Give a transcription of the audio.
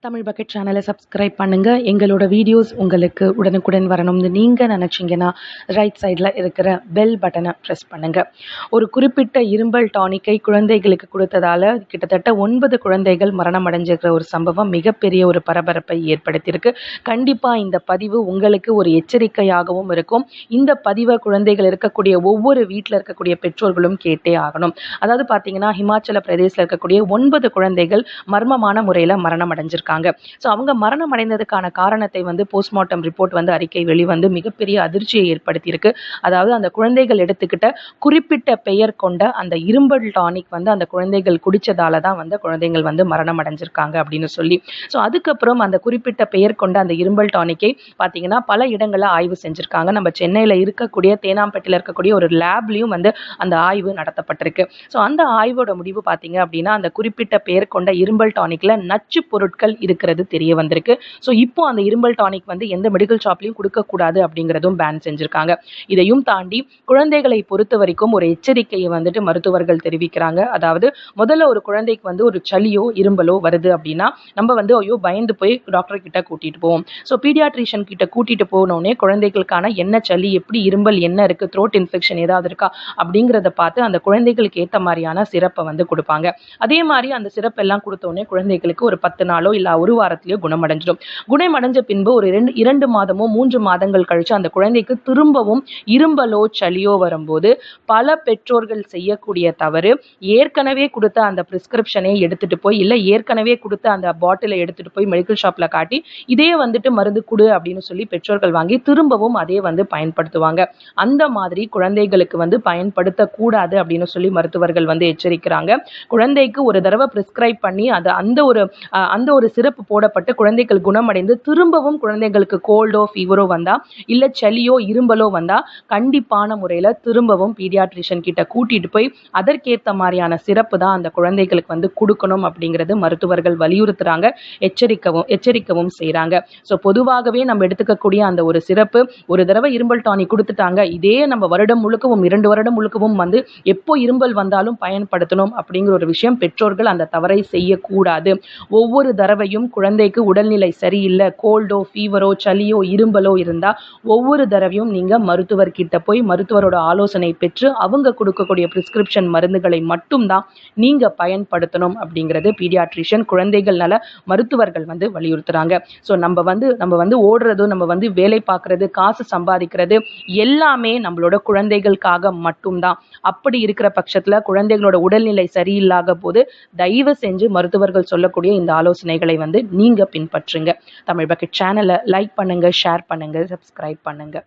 Tamil bucket சேனலை subscribe பண்ணுங்கள். எங்களோட வீடியோஸ் உங்களுக்கு உடனுக்குடன் வரணும்னு நீங்கள் நினச்சிங்கன்னா ரைட் சைடில் இருக்கிற பெல் பட்டனை ப்ரெஸ் பண்ணுங்கள். ஒரு குறிப்பிட்ட இரும்பல் டானிக்கை குழந்தைகளுக்கு கொடுத்ததால் கிட்டத்தட்ட 9 குழந்தைகள் மரணம் அடைஞ்சிருக்கிற ஒரு சம்பவம் மிகப்பெரிய ஒரு பரபரப்பை ஏற்படுத்தியிருக்கு. கண்டிப்பாக இந்த பதிவு உங்களுக்கு ஒரு எச்சரிக்கையாகவும் இருக்கும். இந்த பதிவை குழந்தைகள் இருக்கக்கூடிய ஒவ்வொரு வீட்டில் இருக்கக்கூடிய பெற்றோர்களும் கேட்டே ஆகணும். அதாவது பார்த்தீங்கன்னா, ஹிமாச்சல பிரதேசில் இருக்கக்கூடிய 9 குழந்தைகள் மர்மமான முறையில் மரணம் அடைஞ்சிருக்காங்க. ஸோ அவங்க மரணம் அடைந்ததுக்கான காரணத்தை போஸ்ட்மார்ட்டம் ரிப்போர்ட் அறிக்கை வெளிவந்து மிகப்பெரிய அதிர்ச்சியை ஏற்படுத்தியிருக்கு. அதாவது அந்த குழந்தைகள் எடுத்துக்கிட்ட குறிப்பிட்ட பெயர் கொண்ட அந்த இரும்பல் டானிக் அந்த குழந்தைகள் குடிச்சதால தான் குழந்தைகள் மரணம் அடைஞ்சிருக்காங்க அப்படின்னு சொல்லி. ஸோ அதுக்கப்புறம் அந்த குறிப்பிட்ட பெயர் கொண்ட அந்த இரும்பல் டானிக்கை பார்த்தீங்கன்னா பல இடங்களில் ஆய்வு செஞ்சுருக்காங்க. நம்ம சென்னையில் இருக்கக்கூடிய தேனாம்பேட்டையில் இருக்கக்கூடிய ஒரு லேப்லையும் அந்த ஆய்வு நடத்தப்பட்டிருக்கு. ஸோ அந்த ஆய்வோட முடிவு பார்த்தீங்க அப்படின்னா, அந்த குறிப்பிட்ட பெயர் கொண்ட இரும்பல் டானிக்ல நச்சு பொருட்கள் இருக்கிறது தெரிய வந்திருக்கு. ஸோ இப்போ அந்த இரும்பல் டானிக் எந்த மெடிக்கல் ஷாப்லையும் கொடுக்கக்கூடாது அப்படிங்கிறதும் பேன் செஞ்சிருக்காங்க. இதையும் தாண்டி குழந்தைகளை பொறுத்த வரைக்கும் ஒரு எச்சரிக்கையை மருத்துவர்கள் தெரிவிக்கிறாங்க. அதாவது முதல்ல ஒரு குழந்தைக்கு ஒரு சளியோ இரும்பலோ வருது அப்படின்னா நம்ம ஐயோ பயந்து போய் டாக்டர் கிட்ட கூட்டிட்டு போவோம். ஸோ பீடியாட்ரிஷியன் கிட்ட கூட்டிட்டு போனோடனே குழந்தைகளுக்கான என்ன சளி, எப்படி இரும்பல், என்ன இருக்கு, த்ரோட் இன்ஃபெக்ஷன் ஏதாவது இருக்கா அப்படிங்கிறத பார்த்து அந்த குழந்தைகளுக்கு ஏற்ற மாதிரியான சிறப்பை கொடுப்பாங்க. அதே மாதிரி அந்த சிறப்பு எல்லாம் கொடுத்தோடனே குழந்தைகளுக்கு ஒரு 10 நாளோ இல்ல ஒரு வாரத்திலேயோ குணமடைஞ்சிடும். குணமடைஞ்ச பின்பு ஒரு 2 மாதமோ 3 மாதங்கள் கழிச்சு அந்த குழந்தைக்கு திரும்பவும் இரும்பலோ சளியோ வரும்போது பல பெற்றோர்கள் செய்யக்கூடிய தவறு, ஏற்கனவே கொடுத்த அந்த பிரிஸ்கிரிப்ஷனை எடுத்துட்டு போய் இல்ல ஏற்கனவே கொடுத்த அந்த பாட்டிலை எடுத்துட்டு போய் மெடிக்கல் ஷாப்ல காட்டி இதே மருந்து கொடு அப்படின்னு சொல்லி பெற்றோர்கள் வாங்கி திரும்பவும் அதே பயன்படுத்துவாங்க. அந்த மாதிரி குழந்தைகளுக்கு பயன்படுத்த கூடாது அப்படின்னு சொல்லி மருத்துவர்கள் எச்சரிக்கிறாங்க. குழந்தைக்கு ஒரு தடவை பிரிஸ்கிரைப் பண்ணி அந்த ஒரு சிறப்பு போடப்பட்டு குழந்தைகள் குணமடைந்து திரும்பவும் குழந்தைகளுக்கு கோல்டோ ஃபீவரோ வந்தா இல்ல சளியோ இரும்பலோ வந்தா கண்டிப்பான முறையில திரும்பவும் பீடியாட்ரிஷியன் கிட்ட கூட்டிட்டு போய் அதற்கேற்ற மாதிரியான சிறப்பு தான் அந்த குழந்தைகளுக்கு கொடுக்கணும் அப்படிங்கிறது மருத்துவர்கள் வலியுறுத்துறாங்க, எச்சரிக்கவும் செய்றாங்க. ஸோ பொதுவாகவே நம்ம எடுத்துக்கக்கூடிய அந்த ஒரு சிறப்பு, ஒரு தடவை இரும்பல் டானிக் கொடுத்துட்டாங்க, இதே நம்ம வருடம் முழுக்கவும் 2 வருடம் முழுக்கவும் எப்போ இரும்பல் வந்தாலும் பயன்படுத்தணும் அப்படிங்கிற ஒரு விஷயம் பெற்றோர்கள் அந்த தவறை செய்யக்கூடாது. ஒவ்வொரு தடவையும் குழந்தைக்கு உடல்நிலை சரியில்லை, கோல்டோ ஃபீவரோ சளியோ இரும்பலோ இருந்தால் ஒவ்வொரு தடவையும் நீங்கள் மருத்துவர்கிட்ட போய் மருத்துவரோட ஆலோசனை பெற்று அவங்க கொடுக்கக்கூடிய பிரிஸ்கிரிப்ஷன் மருந்துகளை மட்டும்தான் நீங்கள் பயன்படுத்தணும் அப்படிங்கிறது பீடியாட்ரிஷியன் குழந்தைகள் நல மருத்துவர்கள் வலியுறுத்துறாங்க. ஸோ நம்ம ஓடுறது, நம்ம வேலை பார்க்கறது, காசு சம்பாதிக்கிறது எல்லாமே நம்மளோட குழந்தைகளுக்காக மட்டும்தான். அப்படி இருக்கிற பட்சத்தில் குழந்தைகளோட உடல்நிலை சரியில்லாத போது தயவு செஞ்சு மருத்துவர்கள் சொல்லக்கூடிய இந்த ஆலோசனைகளை நீங்க பின்பற்றுங்க. தமிழ் பக்கெட் சேனலை லைக் பண்ணுங்க, ஷேர் பண்ணுங்க, சப்ஸ்கிரைப் பண்ணுங்க.